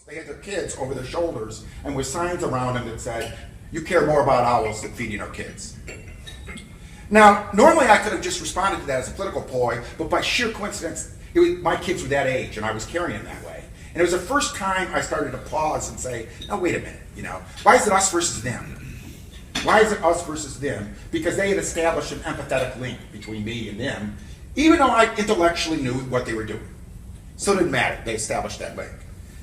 They had their kids over their shoulders and with signs around them that said, "You care more about owls than feeding our kids." Now, normally I could have just responded to that as a political ploy, but by sheer coincidence, my kids were that age and I was carrying that way. And it was the first time I started to pause and say, "No, wait a minute, why is it us versus them? Why is it us versus them?" Because they had established an empathetic link between me and them, even though I intellectually knew what they were doing. So it didn't matter, they established that link.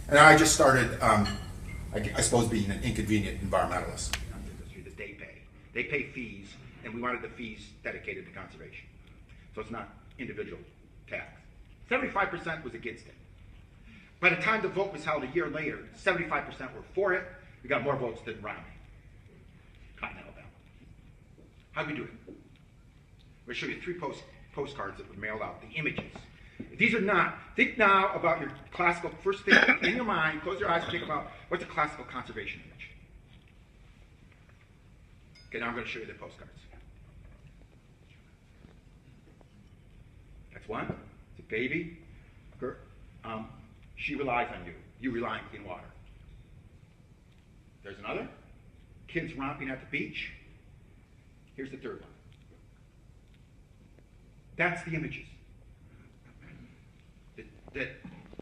And I just started, I suppose, being an inconvenient environmentalist. That they pay. They pay fees, and we wanted the fees dedicated to conservation. So it's not individual tax. 75% was against it. By the time the vote was held a year later, 75% were for it. We got more votes than Romney. Cotton, Alabama. How'd we do it? I'm going to show you 3 postcards that were mailed out, the images. These are not, think now about your classical, first thing in your mind, close your eyes and think about what's a classical conservation image. Okay, now I'm going to show you the postcards. That's one. It's a baby. She relies on you. You rely on clean water. There's another. Kids romping at the beach. Here's the third one. That's the images that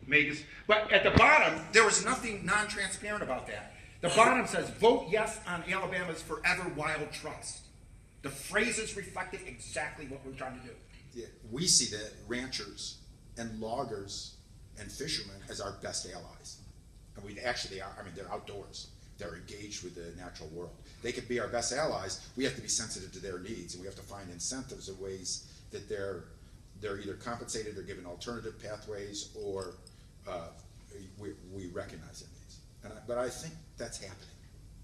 made this. But at the bottom, there was nothing non-transparent about that. The bottom says, "Vote yes on Alabama's Forever Wild Trust." The phrases reflected exactly what we're trying to do. Yeah, we see the ranchers and loggers and fishermen as our best allies. And we actually are. I mean, they're outdoors. They're engaged with the natural world. They could be our best allies. We have to be sensitive to their needs, and we have to find incentives and ways that they're either compensated or given alternative pathways, or we recognize their needs. But I think that's happening.